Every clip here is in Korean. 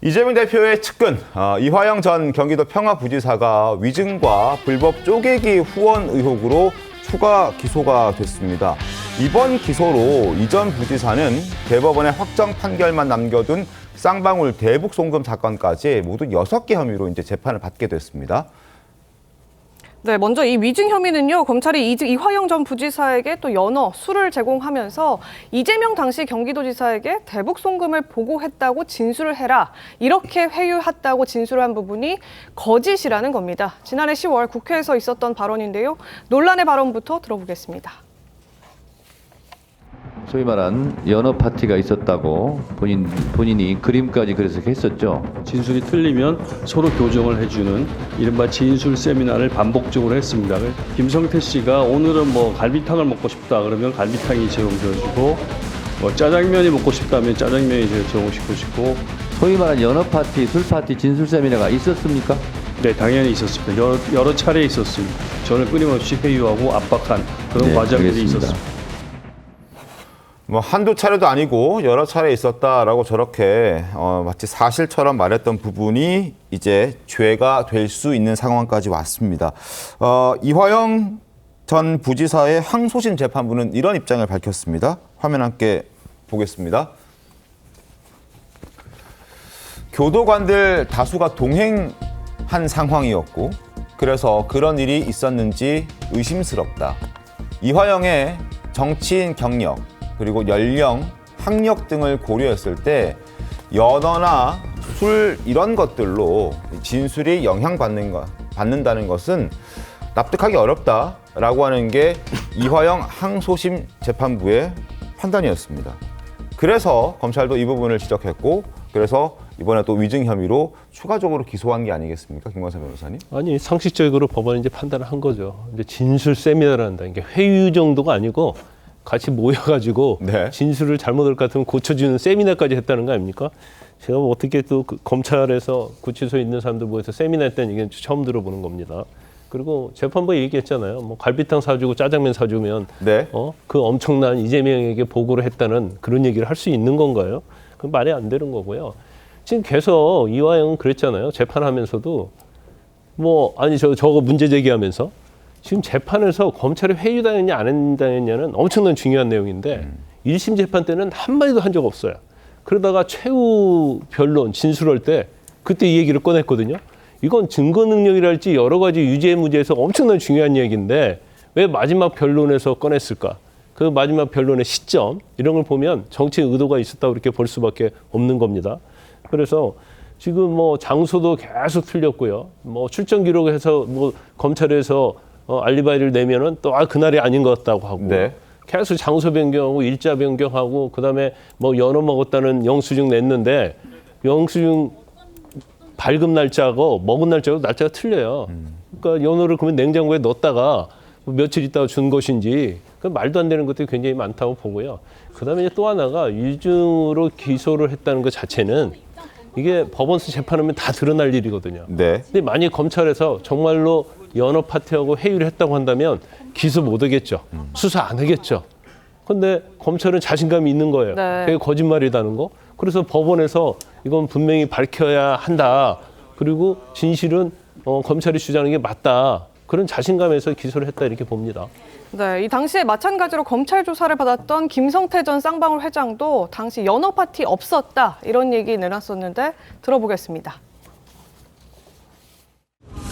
이재명 대표의 측근 이화영 전 경기도 평화부지사가 위증과 불법 쪼개기 후원 의혹으로 추가 기소가 됐습니다. 이번 기소로 이 전 부지사는 대법원의 확정 판결만 남겨둔 쌍방울 대북 송금 사건까지 모두 6개 혐의로 이제 재판을 받게 됐습니다. 네, 먼저 이 위증 혐의는요, 검찰이 이화영 전 부지사에게 또 연어, 술을 제공하면서 이재명 당시 경기도지사에게 대북 송금을 보고했다고 진술을 해라, 이렇게 회유했다고 진술한 부분이 거짓이라는 겁니다. 지난해 10월 국회에서 있었던 발언인데요. 논란의 발언부터 들어보겠습니다. 소위 말한 연어 파티가 있었다고 본인이 그림까지 그래서 했었죠. 진술이 틀리면 서로 교정을 해주는 이른바 진술 세미나를 반복적으로 했습니다. 김성태 씨가 오늘은 뭐 갈비탕을 먹고 싶다 그러면 갈비탕이 제공되어지고, 뭐 짜장면이 먹고 싶다면 짜장면이 제공시켜주고. 소위 말한 연어 파티, 술 파티 진술 세미나가 있었습니까? 네, 당연히 있었습니다. 여러 차례 있었습니다. 저는 끊임없이 회유하고 압박한 그런 과정들이 알겠습니다. 있었습니다. 뭐 한두 차례도 아니고 여러 차례 있었다라고 저렇게 마치 사실처럼 말했던 부분이 이제 죄가 될 수 있는 상황까지 왔습니다. 이화영 전 부지사의 항소심 재판부는 이런 입장을 밝혔습니다. 화면 함께 보겠습니다. 교도관들 다수가 동행한 상황이었고 그래서 그런 일이 있었는지 의심스럽다. 이화영의 정치인 경력 그리고 연령, 학력 등을 고려했을 때 연어나 술 이런 것들로 진술이 영향받는다는 것은 납득하기 어렵다라고 하는 게 이화영 항소심 재판부의 판단이었습니다. 그래서 검찰도 이 부분을 지적했고 그래서 이번에 또 위증 혐의로 추가적으로 기소한 게 아니겠습니까? 김광삼 변호사님? 아니, 상식적으로 법원이 이제 판단을 한 거죠. 이제 진술 세미나를 한다. 이게 회유 정도가 아니고 같이 모여가지고 네. 진술을 잘못할 것 같으면 고쳐주는 세미나까지 했다는 거 아닙니까? 제가 뭐 어떻게 또 검찰에서 구치소에 있는 사람들 모여서 세미나 했다는 얘기는 처음 들어보는 겁니다. 그리고 재판부에 얘기했잖아요. 뭐 갈비탕 사주고 짜장면 사주면 네. 그 엄청난 이재명에게 보고를 했다는 그런 얘기를 할 수 있는 건가요? 그 말이 안 되는 거고요. 지금 계속 이화영은 그랬잖아요. 재판하면서도 뭐 아니 저거 문제 제기하면서 지금 재판에서 검찰이 회유당했냐 안 당했냐는 엄청난 중요한 내용인데 1심 재판 때는 한마디도 한 적 없어요. 그러다가 최후 변론 진술할 때 그때 이 얘기를 꺼냈거든요. 이건 증거 능력이랄지 여러 가지 유죄 무죄에서 엄청난 중요한 얘기인데 왜 마지막 변론에서 꺼냈을까? 그 마지막 변론의 시점 이런 걸 보면 정치 의도가 있었다고 이렇게 볼 수밖에 없는 겁니다. 그래서 지금 뭐 장소도 계속 틀렸고요. 뭐 출정 기록에서 뭐 검찰에서 알리바이를 내면은 또 그날이 아닌 것 같다고 하고 네. 계속 장소 변경하고 일자 변경하고 그다음에 뭐 연어 먹었다는 영수증 냈는데 영수증 발급 날짜하고 먹은 날짜가 틀려요. 그러니까 연어를 그러면 냉장고에 넣었다가 며칠 있다가 준 것인지 그 말도 안 되는 것들이 굉장히 많다고 보고요. 그다음에 이제 또 하나가 위증으로 기소를 했다는 것 자체는 이게 법원에서 재판하면 다 드러날 일이거든요. 네. 근데 만약 검찰에서 정말로 연어 파티하고 회유를 했다고 한다면 기소 못 하겠죠. 수사 안 하겠죠. 근데 검찰은 자신감이 있는 거예요. 네. 그게 거짓말이라는 거. 그래서 법원에서 이건 분명히 밝혀야 한다. 그리고 진실은 검찰이 주장하는 게 맞다. 그런 자신감에서 기소를 했다 이렇게 봅니다. 네, 이 당시에 마찬가지로 검찰 조사를 받았던 김성태 전 쌍방울 회장도 당시 연어 파티 없었다 이런 얘기 내놨었는데 들어보겠습니다.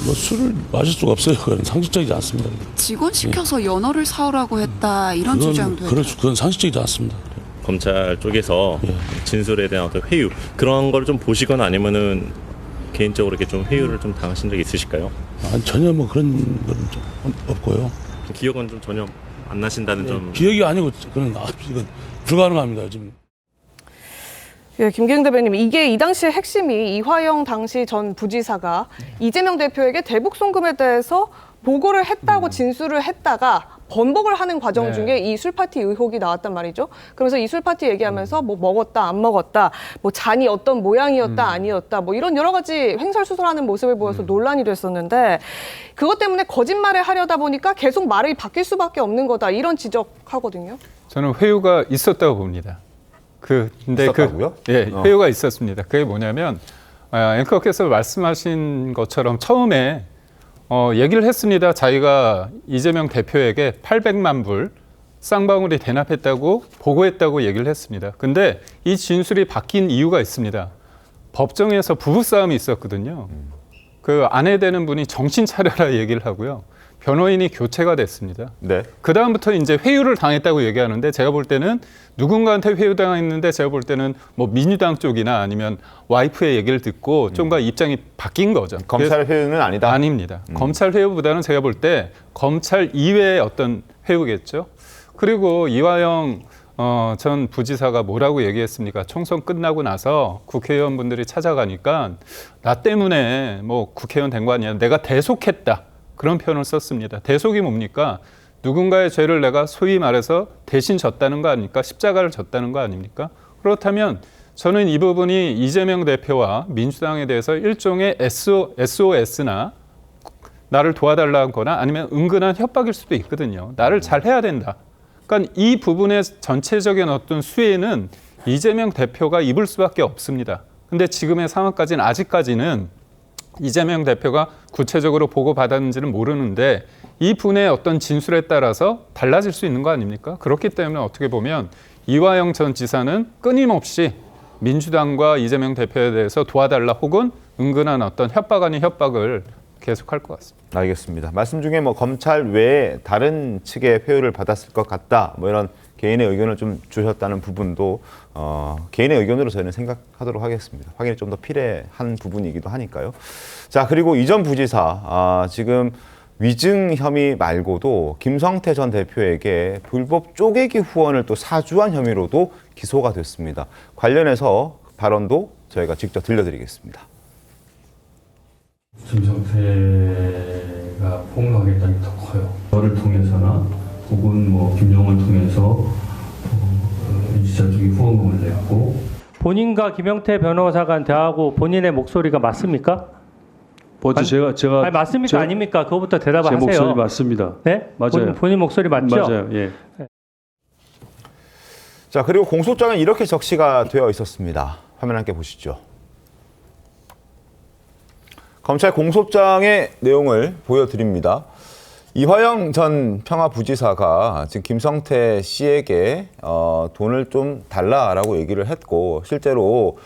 뭐 술을 마실 수가 없어요. 그건 상식적이지 않습니다. 직원 시켜서 연어를 사오라고 했다 이런 주장도 해요. 그렇죠. 그건 상식적이지 않습니다. 검찰 쪽에서 진술에 대한 어떤 회유 그런 걸 좀 보시거나 아니면은 개인적으로 이렇게 좀 회유를 좀 당하신 적 있으실까요? 전혀 뭐 그런 건 좀 없고요. 기억은 좀 전혀 안 나신다는 좀 기억이 아니고 그건 이건 불가능합니다. 지금. 예, 김기흥 대변인, 이게 이 당시의 핵심이 이화영 당시 전 부지사가 이재명 대표에게 대북 송금에 대해서 보고를 했다고 진술을 했다가 번복을 하는 과정 중에 이 술파티 의혹이 나왔단 말이죠. 그래서 이 술파티 얘기하면서 뭐 먹었다, 안 먹었다, 뭐 잔이 어떤 모양이었다, 아니었다, 뭐 이런 여러 가지 횡설수설하는 모습을 보여서 논란이 됐었는데 그것 때문에 거짓말을 하려다 보니까 계속 말이 바뀔 수밖에 없는 거다, 이런 지적하거든요. 저는 회유가 있었다고 봅니다. 근데 있었다고요? 회유가 있었습니다. 그게 뭐냐면 앵커께서 말씀하신 것처럼 처음에 얘기를 했습니다. 자기가 이재명 대표에게 800만 불 쌍방울이 대납했다고 보고했다고 얘기를 했습니다. 근데 이 진술이 바뀐 이유가 있습니다. 법정에서 부부싸움이 있었거든요. 그 아내 되는 분이 정신 차려라 얘기를 하고요. 변호인이 교체가 됐습니다. 네. 그다음부터 이제 회유를 당했다고 얘기하는데 제가 볼 때는 누군가한테 회유당했는데 제가 볼 때는 뭐 민주당 쪽이나 아니면 와이프의 얘기를 듣고 좀가 입장이 바뀐 거죠. 검찰 회유는 아니다? 아닙니다. 검찰 회유보다는 제가 볼 때 검찰 이외의 어떤 회유겠죠. 그리고 이화영 전 부지사가 뭐라고 얘기했습니까? 총선 끝나고 나서 국회의원분들이 찾아가니까 나 때문에 뭐 국회의원 된 거 아니야. 내가 대속했다. 그런 표현을 썼습니다. 대속이 뭡니까? 누군가의 죄를 내가 소위 말해서 대신 졌다는 거 아닙니까? 십자가를 졌다는 거 아닙니까? 그렇다면 저는 이 부분이 이재명 대표와 민주당에 대해서 일종의 SOS나 나를 도와달라거나 아니면 은근한 협박일 수도 있거든요. 나를 잘 해야 된다. 그러니까 이 부분의 전체적인 어떤 수혜는 이재명 대표가 입을 수밖에 없습니다. 근데 지금의 상황까지는 아직까지는 이재명 대표가 구체적으로 보고받았는지는 모르는데 이 분의 어떤 진술에 따라서 달라질 수 있는 거 아닙니까? 그렇기 때문에 어떻게 보면 이화영 전 지사는 끊임없이 민주당과 이재명 대표에 대해서 도와달라 혹은 은근한 어떤 협박 아닌 협박을 계속할 것 같습니다. 알겠습니다. 말씀 중에 뭐 검찰 외에 다른 측의 회유를 받았을 것 같다. 뭐 이런 개인의 의견을 좀 주셨다는 부분도 개인의 의견으로 저희는 생각하도록 하겠습니다. 확인이 좀 더 필요한 부분이기도 하니까요. 자, 그리고 이전 부지사 지금 위증 혐의 말고도 김성태 전 대표에게 불법 쪼개기 후원을 또 사주한 혐의로도 기소가 됐습니다. 관련해서 발언도 저희가 직접 들려드리겠습니다. 김성태가 폭로하겠다는 게 더 커요. 저를 통해서나 혹은 뭐 김용을 통해서 이지자 쪽이 후원금을 냈고 본인과 김영태 변호사가 대하고 본인의 목소리가 맞습니까? 제가 아니, 맞습니까? 아닙니까? 그거부터 대답을 제 하세요. 목소리 맞습니다. 네? 맞아요. 본인 목소리 맞죠? 맞아요. 예. 자, 그리고 공소장에 이렇게 적시가 되어 있었습니다. 화면 함께 보시죠. 검찰 공소장의 내용을 보여드립니다. 이화영 전 평화부지사가 지금 김성태 씨에게 돈을 좀 달라라고 얘기를 했고 실제로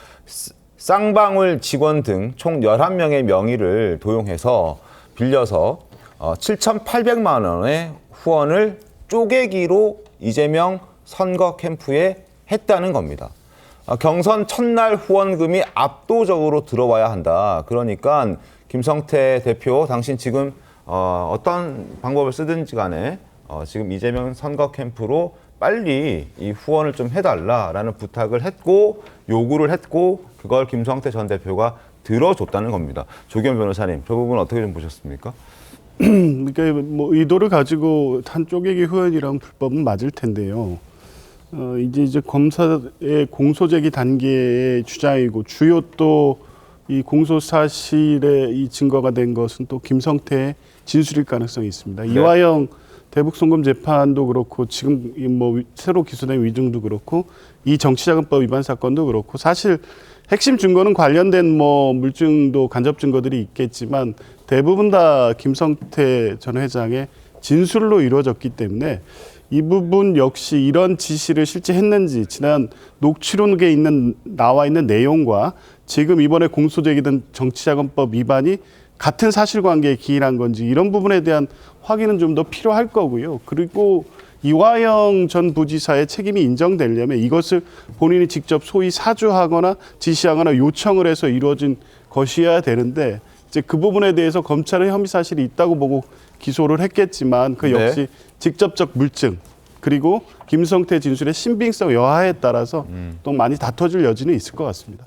쌍방울 직원 등 총 11명의 명의를 도용해서 빌려서 7,800만 원의 후원을 쪼개기로 이재명 선거 캠프에 했다는 겁니다. 경선 첫날 후원금이 압도적으로 들어와야 한다. 그러니까 김성태 대표 당신 지금 어떤 방법을 쓰든지 간에 지금 이재명 선거 캠프로 빨리 이 후원을 좀 해달라라는 부탁을 했고 요구를 했고 그걸 김성태 전 대표가 들어줬다는 겁니다. 조기현 변호사님, 저 부분 어떻게 좀 보셨습니까? 그러니까 뭐 의도를 가지고 한 쪼개기 후원이랑 불법은 맞을 텐데요. 이제 검사의 공소제기 단계의 주장이고 주요 또 이 공소 사실의 이 증거가 된 것은 또 김성태의 진술일 가능성이 있습니다. 네. 이화영 대북 송금 재판도 그렇고 지금 뭐 새로 기소된 위증도 그렇고 이 정치자금법 위반 사건도 그렇고 사실 핵심 증거는 관련된 뭐 물증도 간접 증거들이 있겠지만 대부분 다 김성태 전 회장의 진술로 이루어졌기 때문에 이 부분 역시 이런 지시를 실제 했는지 지난 녹취록에 나와 있는 내용과 지금 이번에 공소제기된 정치자금법 위반이 같은 사실관계에 기인한 건지 이런 부분에 대한 확인은 좀 더 필요할 거고요. 그리고 이화영 전 부지사의 책임이 인정되려면 이것을 본인이 직접 소위 사주하거나 지시하거나 요청을 해서 이루어진 것이어야 되는데 이제 그 부분에 대해서 검찰은 혐의 사실이 있다고 보고 기소를 했겠지만 그 역시 직접적 물증 그리고 김성태 진술의 신빙성 여하에 따라서 또 많이 다퉈질 여지는 있을 것 같습니다.